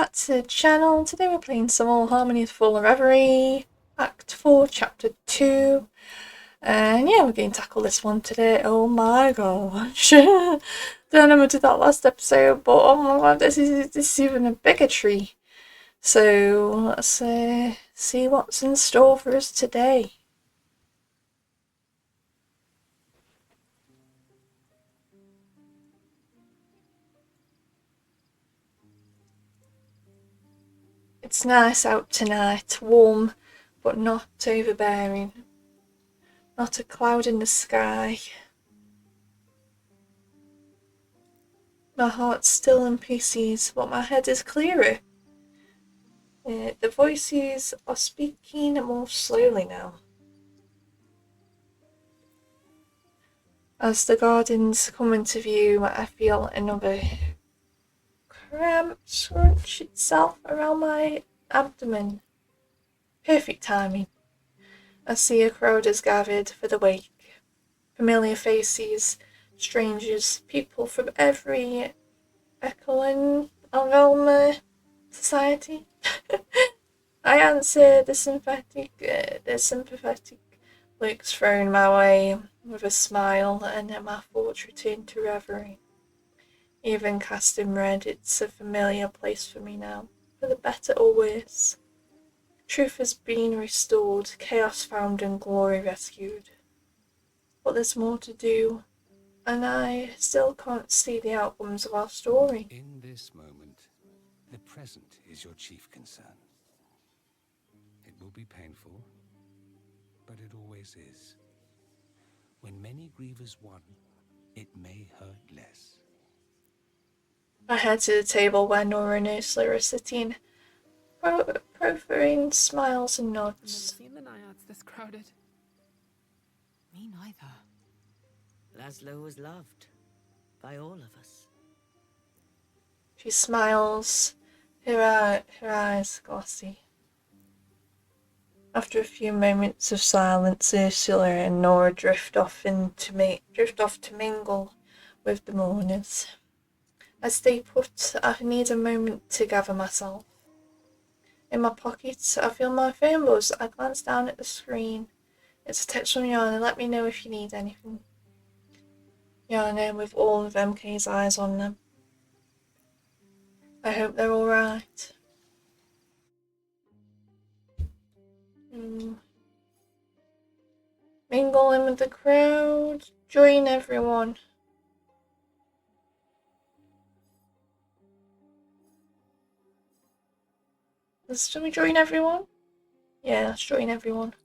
back to the channel. Today we're playing some more Harmony of Fall Reverie, Act 4, Chapter 2. And yeah, we're going to tackle this one today. Oh my gosh. Don't know what did that last episode, but oh my god, this is even a bigger tree. So let's see what's in store for us today. It's nice out tonight, warm but not overbearing. Not a cloud in the sky. My heart's still in pieces, but my head is clearer. The voices are speaking more slowly now. As the gardens come into view, I feel another cramp scrunch itself around my abdomen. Perfect timing. I see a crowd has gathered for the wake. Familiar faces, strangers, people from every echelon of Elmer society. I answer the sympathetic looks thrown my way with a smile, and then my thoughts return to Reverie. Even cast in red, it's a familiar place for me now, for the better or worse. Truth has been restored, chaos found, and glory rescued. But there's more to do, and I still can't see the outcomes of our story. In this moment, the present is your chief concern. It will be painful, but it always is. When many grieve as one, it may hurt less. I head to the table where Nora and Ursula are sitting, proffering smiles and nods. I've never seen the naiads this crowded. Me neither. Laszlo was loved by all of us. She smiles, her eyes glossy. After a few moments of silence, Ursula and Nora drift off to mingle with the mourners. I stay put. I need a moment to gather myself. In my pocket, I feel my phone buzz. I glance down at the screen. It's a text from Yana. Let me know if you need anything. Yana with all of MK's eyes on them. I hope they're alright. Mingle in with the crowd. Join everyone. Should we join everyone? Yeah, let's join everyone.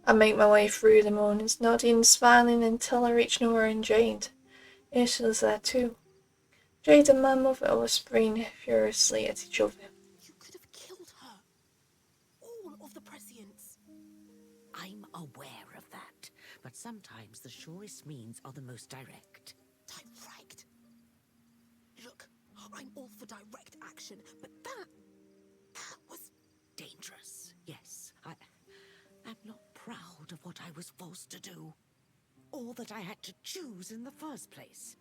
I make my way through the mornings, nodding, smiling until I reach Nora and Jade. Ursula's there too. Jade and my mother are whispering furiously at each other. You could have killed her. All of the prescience. I'm aware of that, but sometimes the surest means are the most direct. Direct? Look, I'm all for direct action, but that was Dangerous, yes. I'm not proud of what I was forced to do, or that I had to choose in the first place.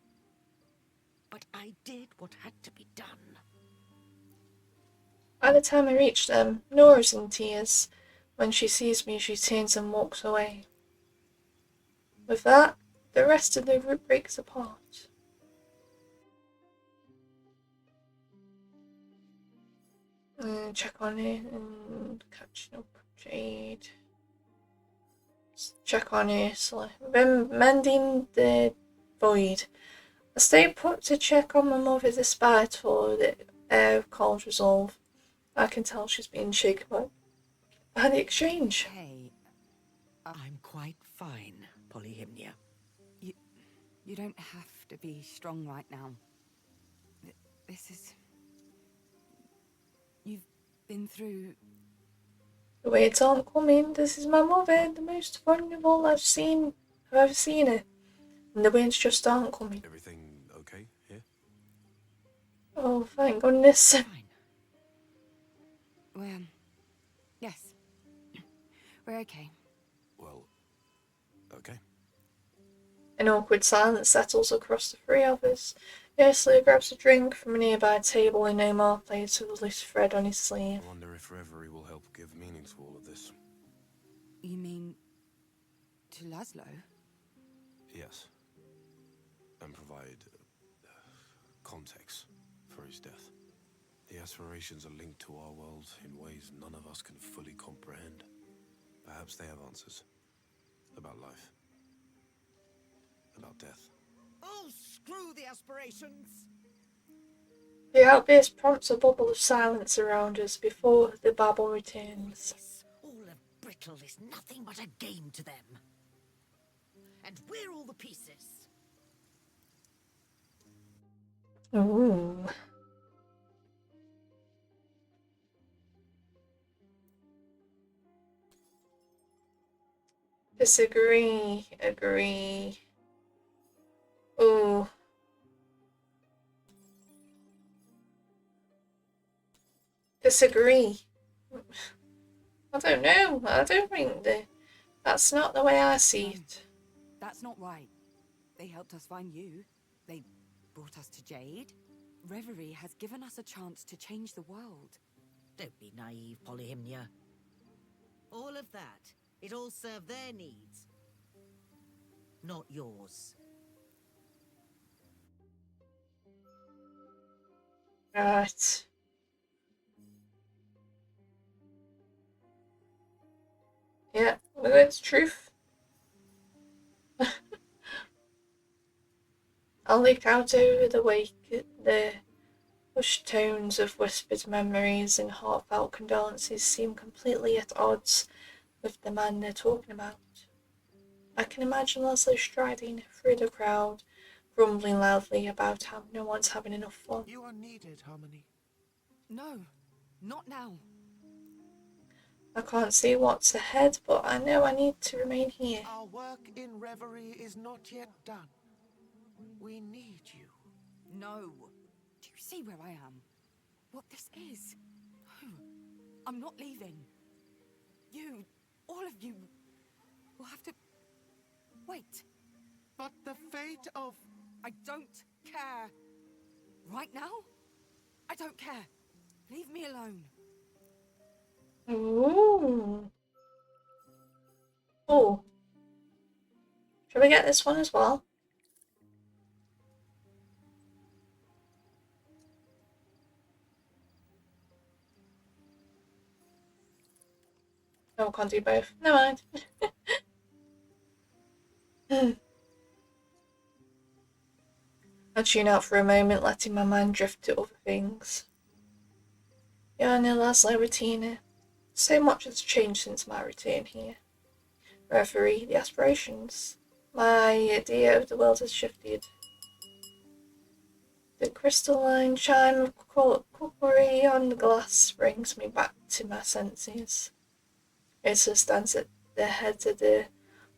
But I did what had to be done. By the time I reach them, Nora's in tears. When she sees me, she turns and walks away. With that, the rest of the group breaks apart. Check on it and catching up with Jade. Check on Ursula. Mending the void. I stay put to check on my mother despite all the air of cold resolve. I can tell she's been shaken by the exchange. Hey, I'm quite fine, Polyhymnia. You don't have to be strong right now. This is... You've been through... The words aren't coming. This is my mother, the most vulnerable I've ever seen her. And the words just aren't coming. Everything okay here? Oh, thank goodness. Fine. Well, yes. We're okay. Well, okay. An awkward silence settles across the three of us. Ursula grabs a drink from a nearby table and Omar plays with a loose thread on his sleeve. I wonder if Reverie will help give meaning to all of this. You mean to Laszlo? Yes. And provide context for his death. The aspirations are linked to our world in ways none of us can fully comprehend. Perhaps they have answers. About life. About death. Oh, screw the aspirations! The outburst prompts a bubble of silence around us before the babble returns. All of Brittle is nothing but a game to them. And we're all the pieces. Ooh. Disagree. Agree. Ooh. Disagree. I don't know. I don't think that's not the way I see it. That's not right. They helped us find you. They brought us to Jade. Reverie has given us a chance to change the world. Don't be naive, Polyhymnia. All of that, it all served their needs. Not yours. Right. Yeah, well, it's truth. I'll look out over the wake at the hushed tones of whispered memories and heartfelt condolences seem completely at odds with the man they're talking about. I can imagine Leslie striding through the crowd, grumbling loudly about how no one's having enough fun. You are needed, Harmony. No, not now. I can't see what's ahead, but I know I need to remain here. Our work in Reverie is not yet done. We need you. No. Do you see where I am? What this is? No, I'm not leaving. You, all of you, will have to wait. But the fate of... I don't care. Right now, I don't care. Leave me alone. Ooh. Oh. Shall we get this one as well? No, I can't do both. Never mind. I tune out for a moment, letting my mind drift to other things. Yana, Laszlo, Bettina. So much has changed since my return here. Reverie, the aspirations. My idea of the world has shifted. The crystalline chime of cookery on the glass brings me back to my senses. Ursula stands at the head of the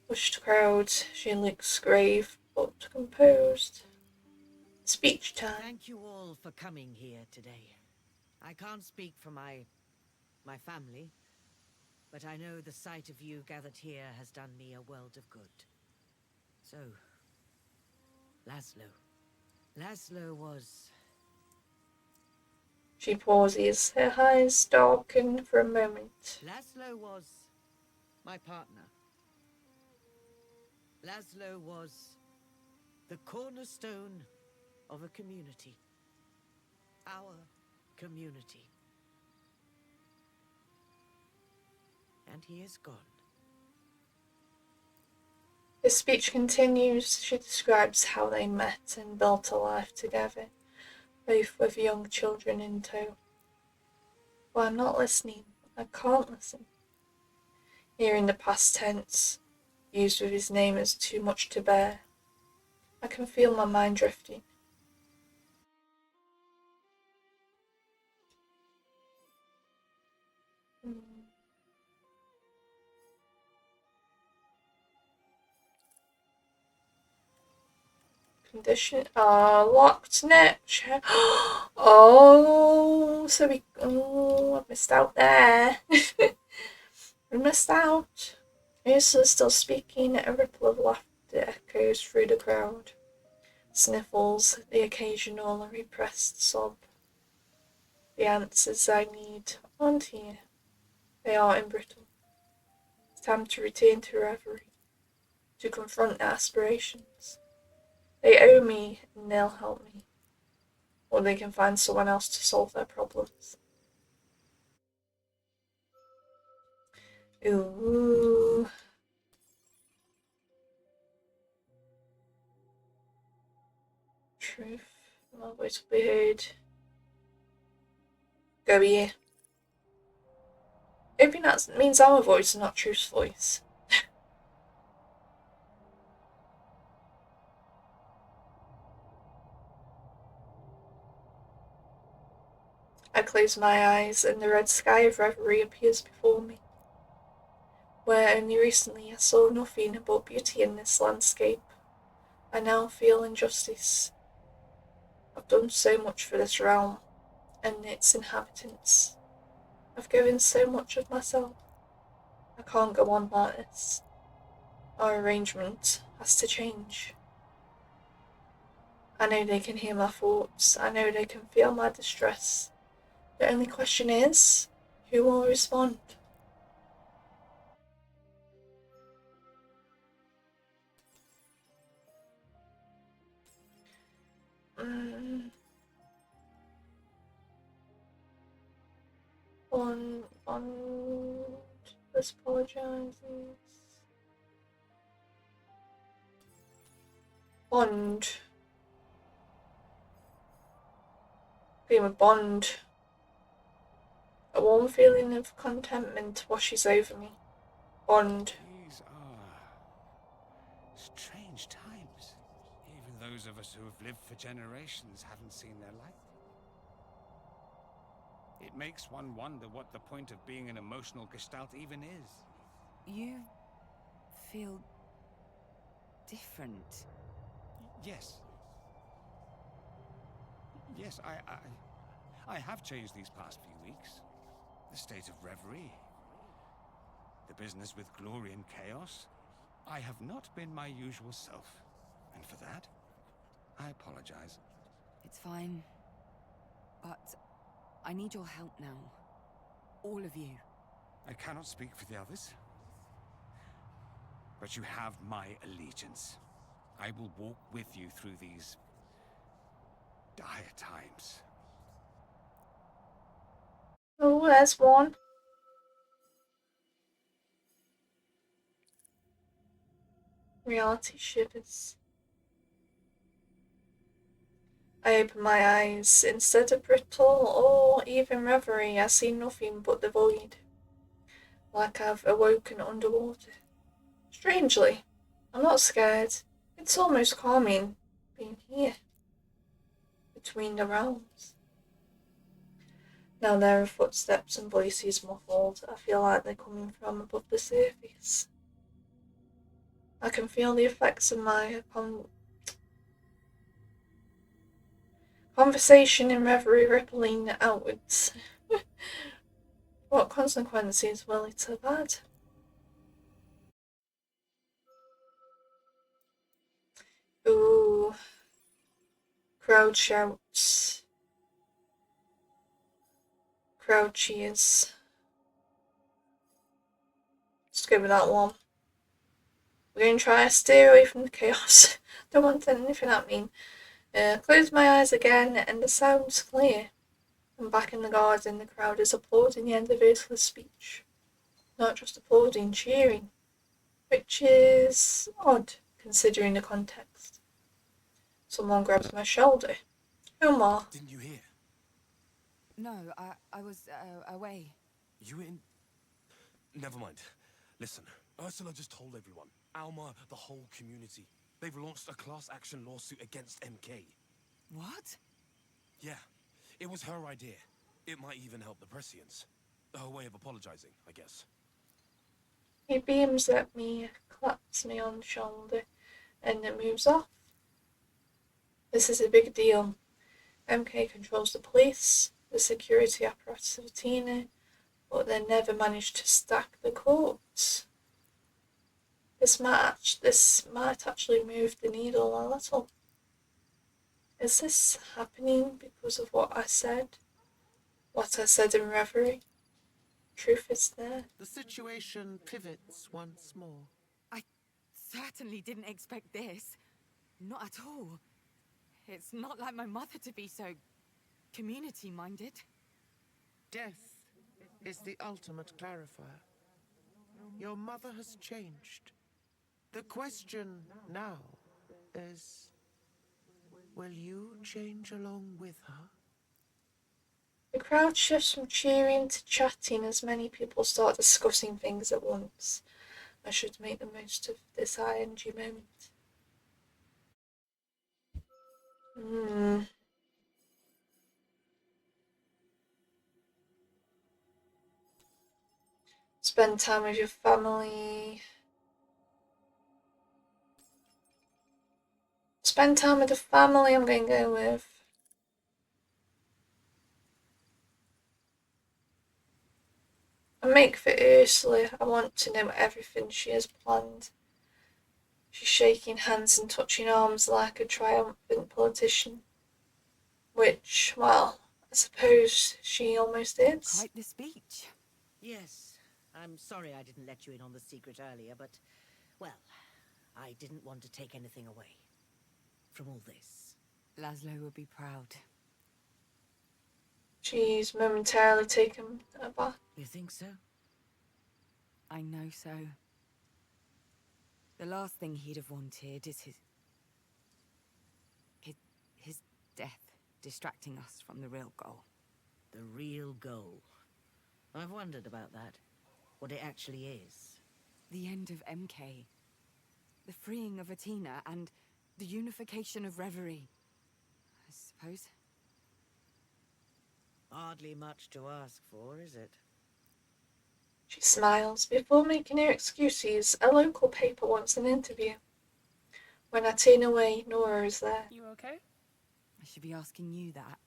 hushed crowd. She looks grave but composed. Speech time. Thank you all for coming here today. I can't speak for my family, but I know the sight of you gathered here has done me a world of good. So, Laszlo was... She pauses, her eyes darken for a moment. Laszlo was my partner. Laszlo was the cornerstone of a community. Our community. And he is gone. The speech continues. She describes how they met and built a life together, both with young children in tow. But I'm not listening. I can't listen. Hearing the past tense, used with his name, is too much to bear. I can feel my mind drifting. Condition. Locked net. Oh, so we. Oh, I missed out there. We missed out. Ursula's still speaking. A ripple of laughter echoes through the crowd. Sniffles, the occasional repressed sob. The answers I need aren't here. They are in brittle. It's time to return to Reverie, to confront their aspirations. They owe me and they'll help me. Or they can find someone else to solve their problems. Ooh. Truth. My voice will be heard. Go here. Hoping that means our voice and not Truth's voice. I close my eyes and the red sky of Reverie appears before me. Where only recently I saw nothing but beauty in this landscape, I now feel injustice. I've done so much for this realm and its inhabitants. I've given so much of myself. I can't go on like this. Our arrangement has to change. I know they can hear my thoughts. I know they can feel my distress. The only question is, who will respond? Bond apologizes. Bond. Being with Bond. A warm feeling of contentment washes over me. Bond. These are strange times. Even those of us who have lived for generations haven't seen their like. It makes one wonder what the point of being an emotional gestalt even is. You feel different. Yes. Yes, I have changed these past few weeks. The state of Reverie. The business with glory and chaos. I have not been my usual self. And for that, I apologize. It's fine. But I need your help now. All of you. I cannot speak for the others. But you have my allegiance. I will walk with you through these dire times. Oh, there's one. Reality shivers. I open my eyes. Instead of brittle or even reverie, I see nothing but the void. Like I've awoken underwater. Strangely, I'm not scared. It's almost calming being here. Between the realms. Now there are footsteps and voices muffled. I feel like they're coming from above the surface. I can feel the effects of my conversation in Reverie rippling outwards. What consequences will it have had? Ooh. Crowd shouts. Crowd cheers. Let's go with that one. We're going to try to steer away from the chaos. Don't want anything at me. Close my eyes again and the sound's clear. And back in the garden, the crowd is applauding the end of Ursula's speech. Not just applauding, cheering. Which is odd, considering the context. Someone grabs my shoulder. Omar. Didn't you hear? No, I was away. You in? Never mind. Listen, Ursula just told everyone. Alma, the whole community. They've launched a class action lawsuit against MK. What? Yeah, it was her idea. It might even help the Prescients. Her way of apologizing, I guess. He beams at me, claps me on the shoulder, and then moves off. This is a big deal. MK controls the police, the security apparatus of Athena, but they never managed to stack the courts. This might actually move the needle a little. Is this happening because of what I said? What I said in Reverie? Truth is there. The situation pivots once more. I certainly didn't expect this. Not at all. It's not like my mother to be so community-minded. Death is the ultimate clarifier. Your mother has changed. The question now is, will you change along with her? The crowd shifts from cheering to chatting as many people start discussing things at once. I should make the most of this ING moment. Spend time with your family. Spend time with the family, I'm going to go with. And make for Ursula. I want to know everything she has planned. She's shaking hands and touching arms like a triumphant politician. Which, well, I suppose she almost is. Quite the speech. Yes, I'm sorry I didn't let you in on the secret earlier, but, well, I didn't want to take anything away from all this. Laszlo would be proud. She's momentarily taken aback. You think so? I know so. The last thing he'd have wanted is his death distracting us from the real goal. The real goal. I've wondered about that. What it actually is. The end of MK. The freeing of Atina and the unification of Reverie. I suppose. Hardly much to ask for, is it? She smiles. Before making her excuses, a local paper wants an interview. When I turn away, Nora is there. You okay? I should be asking you that.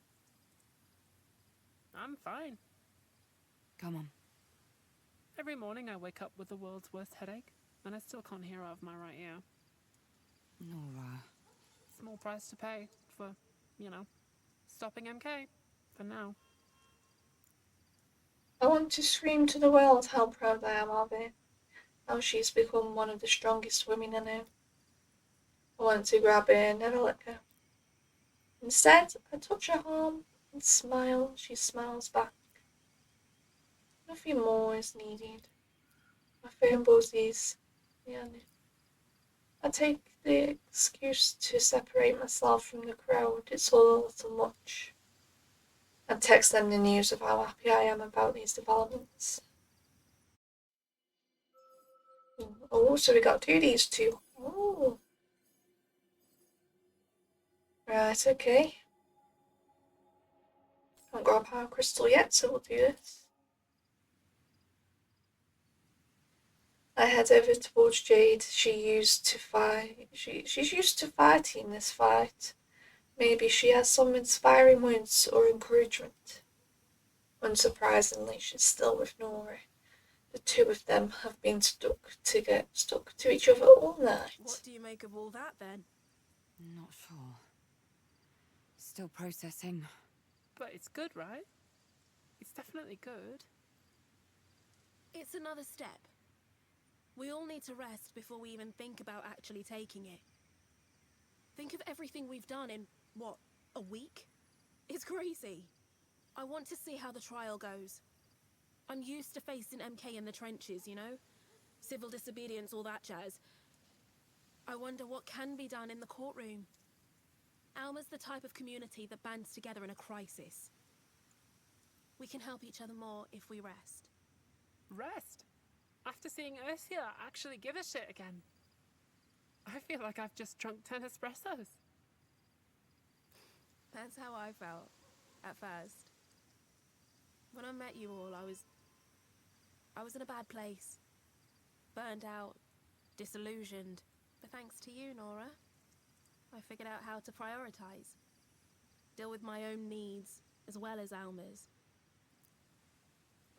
I'm fine. Come on. Every morning I wake up with the world's worst headache, and I still can't hear out of my right ear. Nora. Small price to pay for, stopping MK. For now. I want to scream to the world how proud I am of her. How she's become one of the strongest women I know. I want to grab her and never let go. Instead, I touch her arm and smile. She smiles back. Nothing more is needed. My phone buzzes. I take the excuse to separate myself from the crowd. It's all a little much. I text them the news of how happy I am about these developments. Oh, so we got to do these two. Oh. Right, okay. Haven't got a power crystal yet, so we'll do this. I head over towards Jade. She's used to fighting this fight. Maybe she has some inspiring words or encouragement. Unsurprisingly, she's still with Nora. The two of them have been stuck to each other all night. What do you make of all that, then? Not sure. Still processing. But it's good, right? It's definitely good. It's another step. We all need to rest before we even think about actually taking it. Think of everything we've done in, what, a week? It's crazy. I want to see how the trial goes. I'm used to facing MK in the trenches, Civil disobedience, all that jazz. I wonder what can be done in the courtroom. Alma's the type of community that bands together in a crisis. We can help each other more if we rest. Rest? After seeing Ursula actually give a shit again. I feel like I've just drunk 10 espressos. That's how I felt, at first. When I met you all, I was in a bad place. Burned out, disillusioned. But thanks to you, Nora, I figured out how to prioritize. Deal with my own needs, as well as Alma's.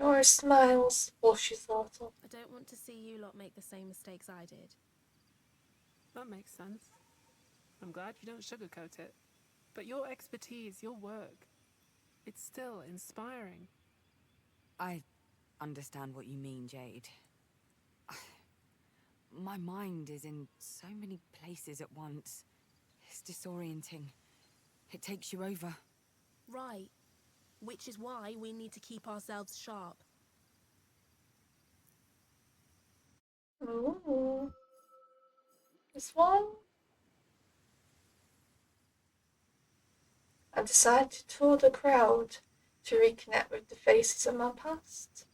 Nora smiles, blushes a little. I don't want to see you lot make the same mistakes I did. That makes sense. I'm glad you don't sugarcoat it. But your expertise, your work, it's still inspiring. I understand what you mean, Jade. My mind is in so many places at once. It's disorienting. It takes you over. Right. Which is why we need to keep ourselves sharp. Ooh. This one? I decided to tour the crowd to reconnect with the faces of my past.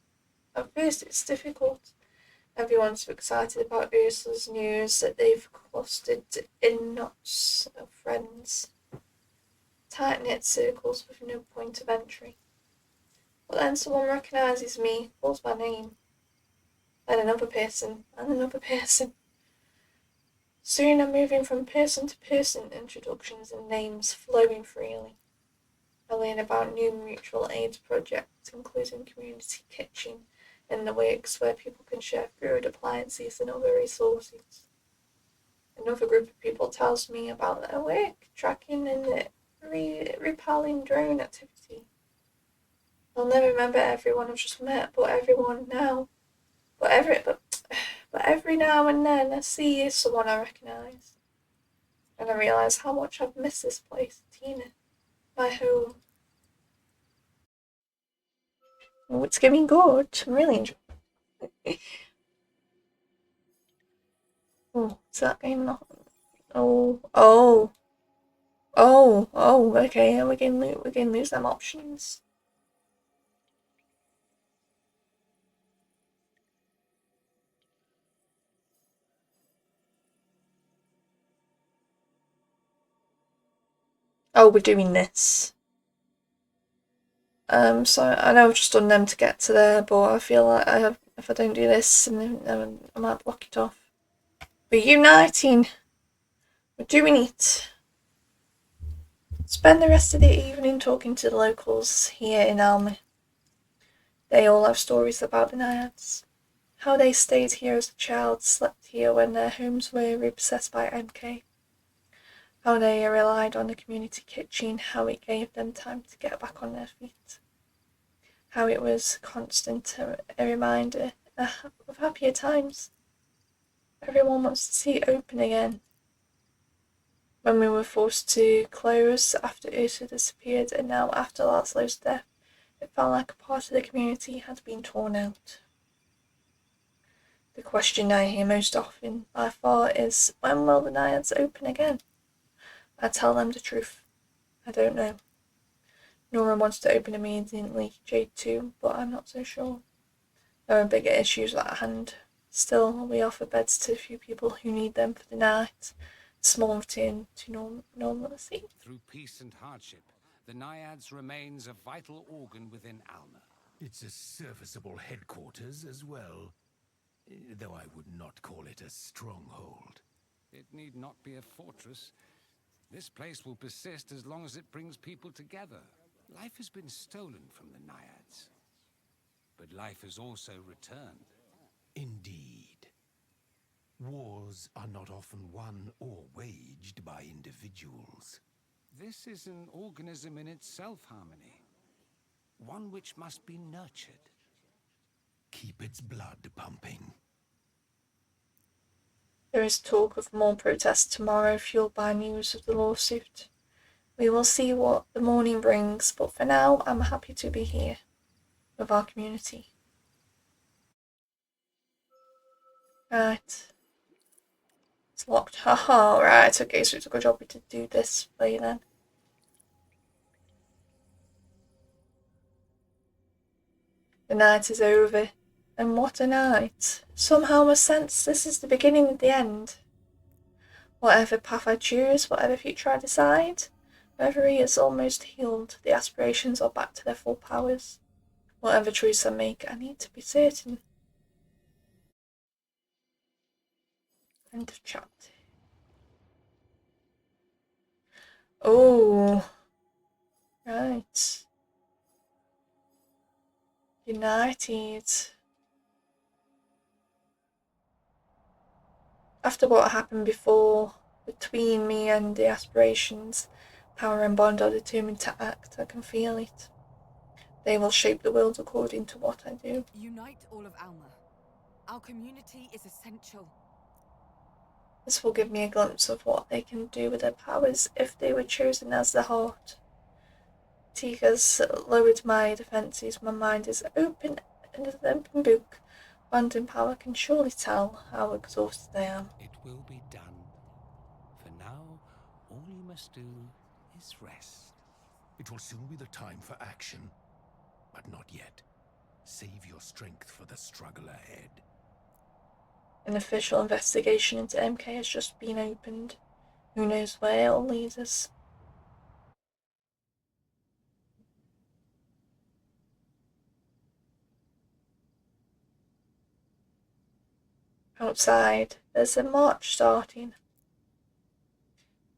At first it's difficult. Everyone's so excited about Ursula's news that they've clustered in knots of friends. Tight-knit circles with no point of entry. But then someone recognises me, calls my name. Then another person, and another person. Soon I'm moving from person to person, introductions and names flowing freely. I learn about new mutual aid projects, including community kitchen and the works where people can share food, appliances and other resources. Another group of people tells me about their work, tracking and the repelling drone activity. I'll never remember everyone I've just met, but everyone now. But every now and then I see someone I recognise. And I realise how much I've missed this place, Tina. My home. Oh, it's getting good. I'm really enjoying it. Oh, is that game not? Oh, okay, we can lose them options. Oh, we're doing this. So I know I've just done them to get to there, but I feel like if I don't do this, then I might block it off. We're uniting. We're doing it. Spend the rest of the evening talking to the locals here in Alma. They all have stories about the Naiads. How they stayed here as a child, slept here when their homes were repossessed by MK. How they relied on the community kitchen, how it gave them time to get back on their feet. How it was constant a reminder of happier times. Everyone wants to see it open again. When we were forced to close after Ursula disappeared and now after Laszlo's death, it felt like a part of the community had been torn out. The question I hear most often, by far, is when will the Naiads open again? I tell them the truth. I don't know. Nora wants to open immediately, Jade too, but I'm not so sure. There are bigger issues at hand. Still, we offer beds to a few people who need them for the night. A small return to normalcy. Through peace and hardship, the Naiads remains a vital organ within Alma. It's a serviceable headquarters as well, though I would not call it a stronghold. It need not be a fortress. This place will persist as long as it brings people together. Life has been stolen from the Naiads, but life has also returned. Indeed. Wars are not often won or waged by individuals. This is an organism in itself, Harmony. One which must be nurtured. Keep its blood pumping. There is talk of more protests tomorrow, fueled by news of the lawsuit. We will see what the morning brings, but for now, I'm happy to be here with our community. Right. It's locked. Haha, right, okay, so it's a good job we did do this play then. The night is over. And what a night. Somehow I sense this is the beginning of the end. Whatever path I choose, whatever future I decide, Reverie is almost healed. The aspirations are back to their full powers. Whatever choice I make, I need to be certain. End of chapter. Oh. Right. United. After what happened before, between me and the aspirations, Power and bond are determined to act. I can feel it. They will shape the world according to what I do. Unite all of Alma. Our community is essential. This will give me a glimpse of what they can do with their powers if they were chosen as the heart. Tiga's lowered my defences. My mind is open and an open book. Bonding power can surely tell how exhausted I am. It will be done. For now, all you must do is rest. It will soon be the time for action, but not yet. Save your strength for the struggle ahead. An official investigation into MK has just been opened. Who knows where it will lead us? Outside, there's a march starting.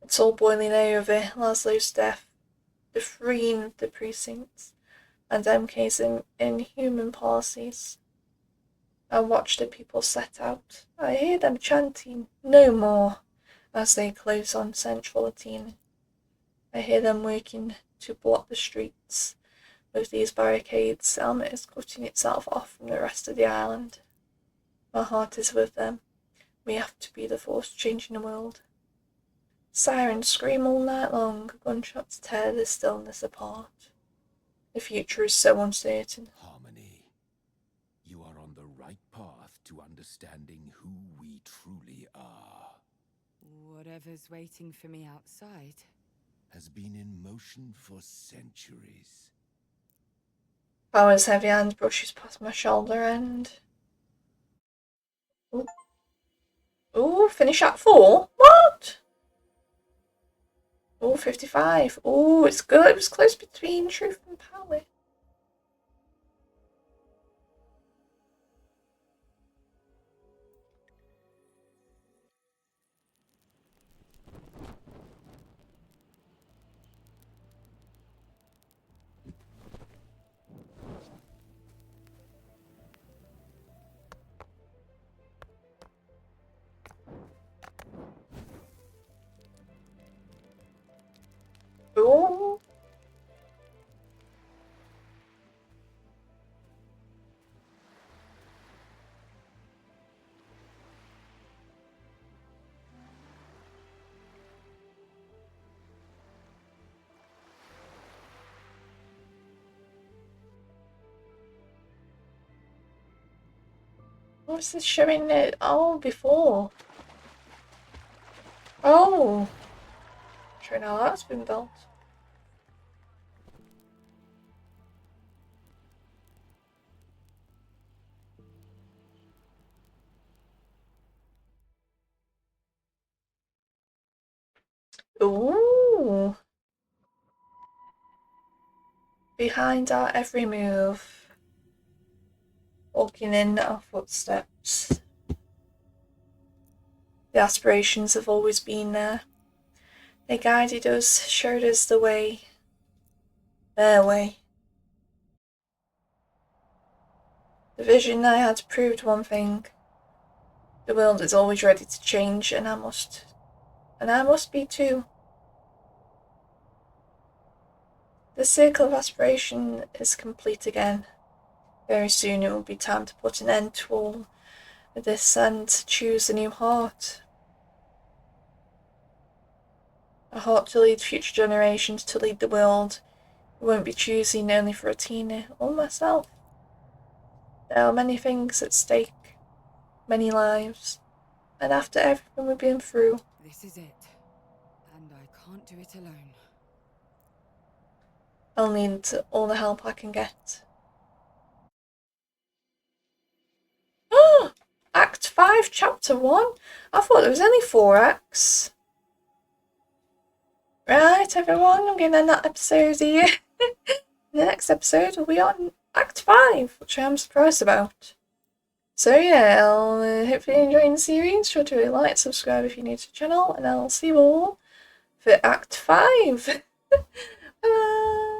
It's all boiling over. Laszlo's death, the freeing of the precincts, and MK's inhuman policies. I watch the people set out. I hear them chanting, "No more," as they close on Central Latina. I hear them working to block the streets. With these barricades, Alma is cutting itself off from the rest of the island. My heart is with them. We have to be the force changing the world. Sirens scream all night long. Gunshots tear the stillness apart. The future is so uncertain. Harmony, you are on the right path to understanding who we truly are. Whatever's waiting for me outside Has been in motion for centuries. Power's heavy hand brushes past my shoulder and... Ooh, finish at 4? What? Ooh, 55. Ooh, it's good. It was close between truth and power. Ooh. What's this showing it? Oh, before. Oh. Showing how that's been built. Ooh. Behind our every move. Walking in our footsteps. The aspirations have always been there. They guided us, showed us the way. Their way. The vision I had proved one thing. The world is always ready to change, and I must be too. The circle of aspiration is complete again. Very soon it will be time to put an end to all of this and choose a new heart. A heart to lead future generations, to lead the world. We won't be choosing only for Atina or myself. There are many things at stake, many lives, and after everything we've been through, this is it. And I can't do it alone. I'll need all the help I can get. Act 5, Chapter 1? I thought there was only 4 acts. Right, everyone, I'm going to end that episode here. The next episode will be on Act 5, which I'm surprised about. So yeah, I'll hopefully enjoying the series. Sure to like, subscribe if you're new to the channel, and I'll see you all for Act 5. Bye!